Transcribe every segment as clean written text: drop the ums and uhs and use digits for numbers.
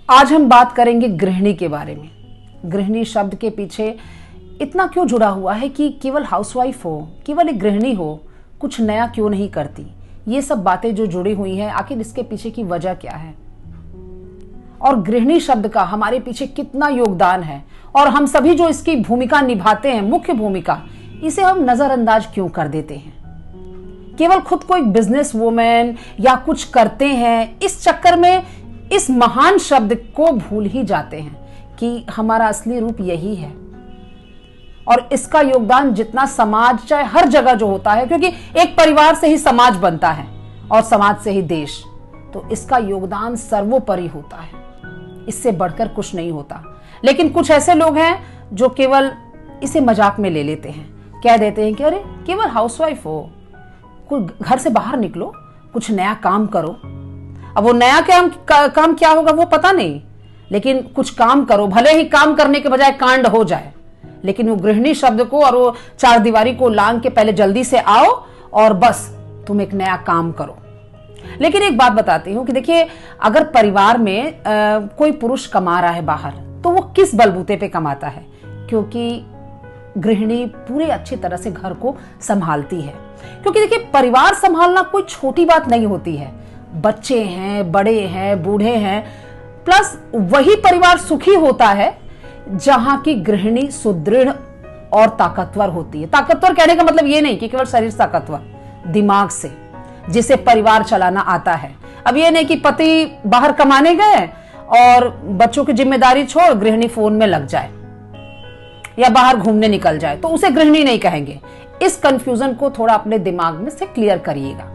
आज हम बात करेंगे गृहिणी के बारे में। गृहिणी शब्द के पीछे इतना क्यों जुड़ा हुआ है कि केवल हाउसवाइफ हो, केवल एक गृहिणी हो, कुछ नया क्यों नहीं करती। ये सब बातें जो जुड़ी हुई हैं, आखिर इसके पीछे की वजह क्या है और गृहिणी शब्द का हमारे पीछे कितना योगदान है और हम सभी जो इसकी भूमिका निभाते हैं, मुख्य भूमिका, इसे हम नजरअंदाज क्यों कर देते हैं। केवल खुद को एक बिजनेस वुमेन या कुछ करते हैं, इस चक्कर में इस महान शब्द को भूल ही जाते हैं कि हमारा असली रूप यही है। और इसका योगदान जितना समाज, चाहे हर जगह जो होता है, क्योंकि एक परिवार से ही समाज बनता है और समाज से ही देश, तो इसका योगदान सर्वोपरि होता है, इससे बढ़कर कुछ नहीं होता। लेकिन कुछ ऐसे लोग हैं जो केवल इसे मजाक में ले लेते हैं, कह देते हैं कि अरे केवल हाउसवाइफ हो, कोई घर से बाहर निकलो, कुछ नया काम करो। अब वो नया काम क्या होगा वो पता नहीं, लेकिन कुछ काम करो, भले ही काम करने के बजाय कांड हो जाए। लेकिन वो गृहिणी शब्द को और वो चार दीवारी को लांग के पहले जल्दी से आओ और बस तुम एक नया काम करो। लेकिन एक बात बताती हूं कि देखिए, अगर परिवार में कोई पुरुष कमा रहा है बाहर, तो वो किस बलबूते पे कमाता है? क्योंकि गृहिणी पूरे अच्छी तरह से घर को संभालती है। क्योंकि देखिए, परिवार संभालना कोई छोटी बात नहीं होती है। बच्चे हैं, बड़े हैं, बूढ़े हैं, प्लस वही परिवार सुखी होता है जहां की गृहिणी सुदृढ़ और ताकतवर होती है। ताकतवर कहने का मतलब ये नहीं कि केवल शरीर से ताकतवर, दिमाग से, जिसे परिवार चलाना आता है। अब ये नहीं कि पति बाहर कमाने गए और बच्चों की जिम्मेदारी छोड़ गृहिणी फोन में लग जाए या बाहर घूमने निकल जाए, तो उसे गृहिणी नहीं कहेंगे। इस कंफ्यूजन को थोड़ा अपने दिमाग में से क्लियर करिएगा।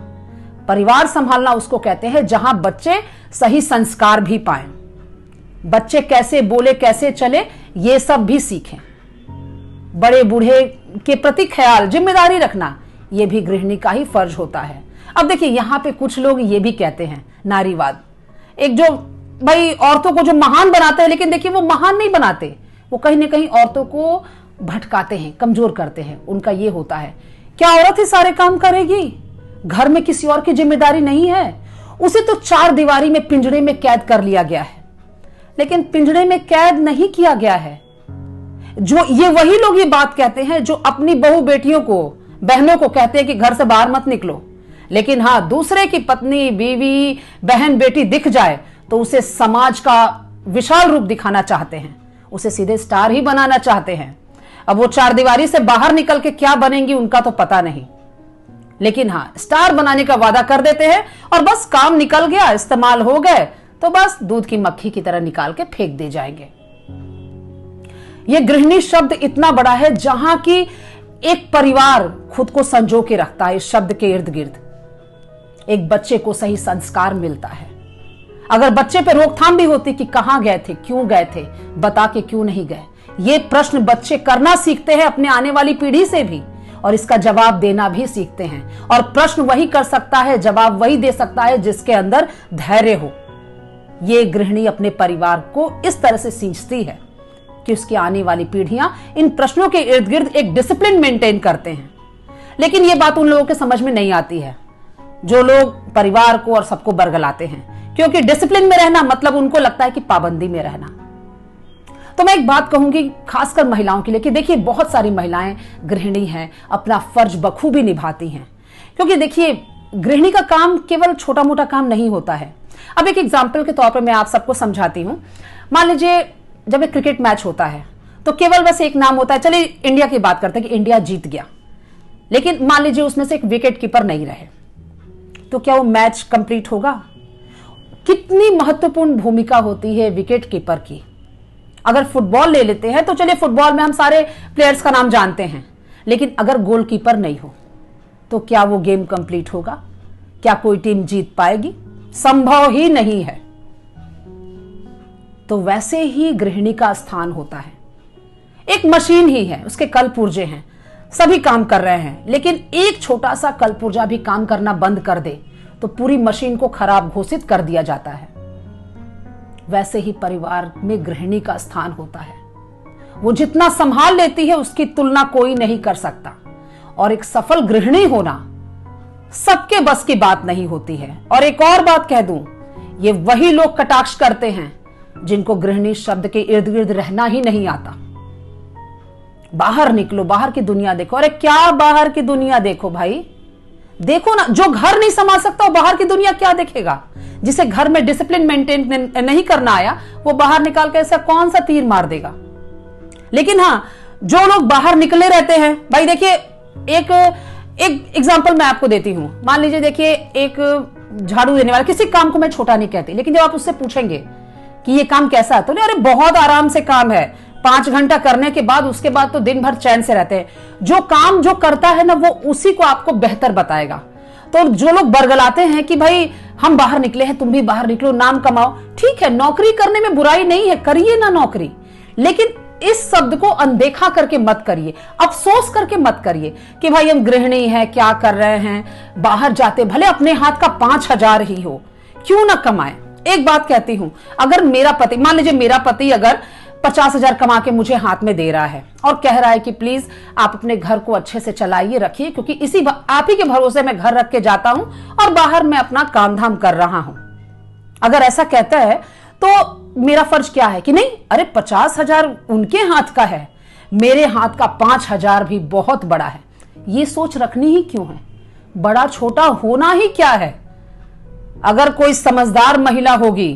परिवार संभालना उसको कहते हैं जहां बच्चे सही संस्कार भी पाएं, बच्चे कैसे बोले, कैसे चले, ये सब भी सीखें। बड़े बूढ़े के प्रति ख्याल, जिम्मेदारी रखना, ये भी गृहिणी का ही फर्ज होता है। अब देखिए, यहां पे कुछ लोग ये भी कहते हैं नारीवाद, एक जो भाई औरतों को जो महान बनाते हैं, लेकिन देखिए वो महान नहीं बनाते, वो कहीं ना कहीं औरतों को भटकाते हैं, कमजोर करते हैं। उनका ये होता है, क्या औरत ही सारे काम करेगी? घर में किसी और की जिम्मेदारी नहीं है? उसे तो चार दीवारी में, पिंजड़े में कैद कर लिया गया है। लेकिन पिंजड़े में कैद नहीं किया गया है। जो ये वही लोग ये बात कहते हैं जो अपनी बहू बेटियों को, बहनों को कहते हैं कि घर से बाहर मत निकलो, लेकिन हाँ, दूसरे की पत्नी, बीवी, बहन, बेटी दिख जाए तो उसे समाज का विशाल रूप दिखाना चाहते हैं, उसे सीधे स्टार ही बनाना चाहते हैं। अब वो चार दीवारी से बाहर निकल के क्या बनेंगी उनका तो पता नहीं, लेकिन हाँ, स्टार बनाने का वादा कर देते हैं और बस काम निकल गया, इस्तेमाल हो गए तो बस दूध की मक्खी की तरह निकाल के फेंक दे जाएंगे। ये गृहिणी शब्द इतना बड़ा है जहां की एक परिवार खुद को संजो के रखता है। इस शब्द के इर्द गिर्द एक बच्चे को सही संस्कार मिलता है। अगर बच्चे पे रोकथाम भी होती कि कहां गए थे, क्यों गए थे, बता के क्यों नहीं गए, ये प्रश्न बच्चे करना सीखते हैं अपने आने वाली पीढ़ी से भी, और इसका जवाब देना भी सीखते हैं। और प्रश्न वही कर सकता है, जवाब वही दे सकता है जिसके अंदर धैर्य हो। ये गृहिणी अपने परिवार को इस तरह से सींचती है कि उसकी आने वाली पीढ़ियां इन प्रश्नों के इर्द गिर्द एक डिसिप्लिन मेंटेन करते हैं। लेकिन ये बात उन लोगों के समझ में नहीं आती है जो लोग परिवार को और सबको बरगलाते हैं, क्योंकि डिसिप्लिन में रहना मतलब उनको लगता है कि पाबंदी में रहना। तो मैं एक बात कहूंगी खासकर महिलाओं के लिए कि देखिए, बहुत सारी महिलाएं गृहिणी हैं, अपना फर्ज बखूबी निभाती हैं। क्योंकि देखिए, गृहिणी का काम केवल छोटा मोटा काम नहीं होता है। अब एक एग्जाम्पल के तौर पर मैं आप सबको समझाती हूं। मान लीजिए, जब एक क्रिकेट मैच होता है तो केवल बस एक नाम होता है, चलिए इंडिया की बात करते हैं कि इंडिया जीत गया, लेकिन मान लीजिए उसमें से एक विकेट कीपर नहीं रहे, तो क्या वो मैच कंप्लीट होगा? कितनी महत्वपूर्ण भूमिका होती है विकेट कीपर की। अगर फुटबॉल ले लेते हैं तो चलिए, फुटबॉल में हम सारे प्लेयर्स का नाम जानते हैं, लेकिन अगर गोलकीपर नहीं हो तो क्या वो गेम कंप्लीट होगा? क्या कोई टीम जीत पाएगी? संभव ही नहीं है। तो वैसे ही गृहिणी का स्थान होता है। एक मशीन ही है, उसके कल पुर्जे हैं, सभी काम कर रहे हैं, लेकिन एक छोटा सा कल पुर्जा भी काम करना बंद कर दे तो पूरी मशीन को खराब घोषित कर दिया जाता है। वैसे ही परिवार में गृहिणी का स्थान होता है। वो जितना संभाल लेती है उसकी तुलना कोई नहीं कर सकता। और एक सफल गृहिणी होना सबके बस की बात नहीं होती है। और एक और बात कह दूं, ये वही लोग कटाक्ष करते हैं जिनको गृहिणी शब्द के इर्द गिर्द रहना ही नहीं आता। बाहर निकलो, बाहर की दुनिया देखो। अरे क्या बाहर की दुनिया देखो भाई, देखो ना, जो घर नहीं संभाल सकता वो बाहर की दुनिया क्या देखेगा। जिसे घर में डिसिप्लिन मेंटेन नहीं करना आया वो बाहर निकाल के ऐसा कौन सा तीर मार देगा। लेकिन हाँ, जो लोग बाहर निकले रहते हैं भाई, देखिए एक एग्जांपल मैं आपको देती हूं। मान लीजिए, देखिए एक झाड़ू देने वाला, किसी काम को मैं छोटा नहीं कहती, लेकिन जब आप उससे पूछेंगे कि ये काम कैसा है तो अरे बहुत आराम से काम है, 5 घंटा करने के बाद उसके बाद तो दिन भर चैन से रहते हैं। जो काम जो करता है ना वो उसी को आपको बेहतर बताएगा। तो जो लोग बरगलाते हैं कि भाई हम बाहर निकले हैं, तुम भी बाहर निकलो, नाम कमाओ, ठीक है, नौकरी करने में बुराई नहीं है, करिए ना नौकरी, लेकिन इस शब्द को अनदेखा करके मत करिए, अफसोस करके मत करिए कि भाई हम गृहिणी हैं, क्या कर रहे हैं, बाहर जाते भले अपने हाथ का 5,000 ही हो, क्यों ना कमाए। एक बात कहती हूं, अगर मेरा पति, मान लीजिए मेरा पति अगर 50,000 कमा के मुझे हाथ में दे रहा है और कह रहा है कि प्लीज आप अपने घर को अच्छे से चलाइए, रखिए, क्योंकि इसी आप ही के भरोसे मैं घर रख के जाता हूं और बाहर मैं अपना काम धाम कर रहा हूं, अगर ऐसा कहता है तो मेरा फर्ज क्या है कि नहीं, अरे 50,000 उनके हाथ का है, मेरे हाथ का 5,000 भी बहुत बड़ा है। ये सोच रखनी ही क्यों है, बड़ा छोटा होना ही क्या है। अगर कोई समझदार महिला होगी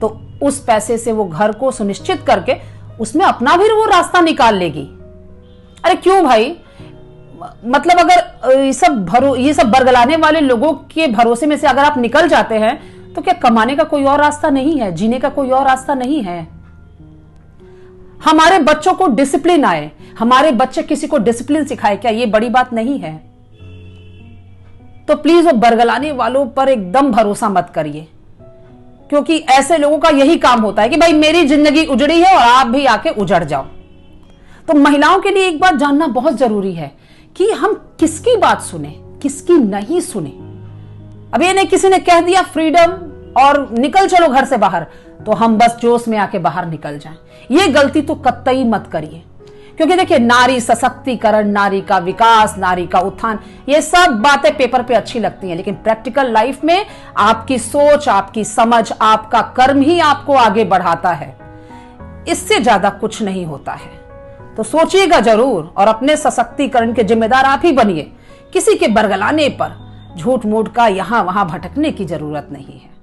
तो उस पैसे से वो घर को सुनिश्चित करके उसमें अपना भी वो रास्ता निकाल लेगी। अरे क्यों भाई, मतलब अगर ये सब बरगलाने वाले लोगों के भरोसे में से अगर आप निकल जाते हैं तो क्या कमाने का कोई और रास्ता नहीं है, जीने का कोई और रास्ता नहीं है। हमारे बच्चों को डिसिप्लिन आए, हमारे बच्चे किसी को डिसिप्लिन सिखाए, क्या ये बड़ी बात नहीं है। तो प्लीज वो बरगलाने वालों पर एकदम भरोसा मत करिए, क्योंकि ऐसे लोगों का यही काम होता है कि भाई मेरी जिंदगी उजड़ी है और आप भी आके उजड़ जाओ। तो महिलाओं के लिए एक बात जानना बहुत जरूरी है कि हम किसकी बात सुने, किसकी नहीं सुने। अब ये नहीं किसी ने कह दिया फ्रीडम और निकल चलो घर से बाहर, तो हम बस जोश में आके बाहर निकल जाएं। ये गलती तो कतई मत करिए, क्योंकि देखिए नारी सशक्तिकरण, नारी का विकास, नारी का उत्थान, ये सब बातें पेपर पे अच्छी लगती हैं, लेकिन प्रैक्टिकल लाइफ में आपकी सोच, आपकी समझ, आपका कर्म ही आपको आगे बढ़ाता है। इससे ज्यादा कुछ नहीं होता है। तो सोचिएगा जरूर और अपने सशक्तिकरण के जिम्मेदार आप ही बनिए। किसी के बरगलाने पर, झूठ मूठ का यहां वहां भटकने की जरूरत नहीं है।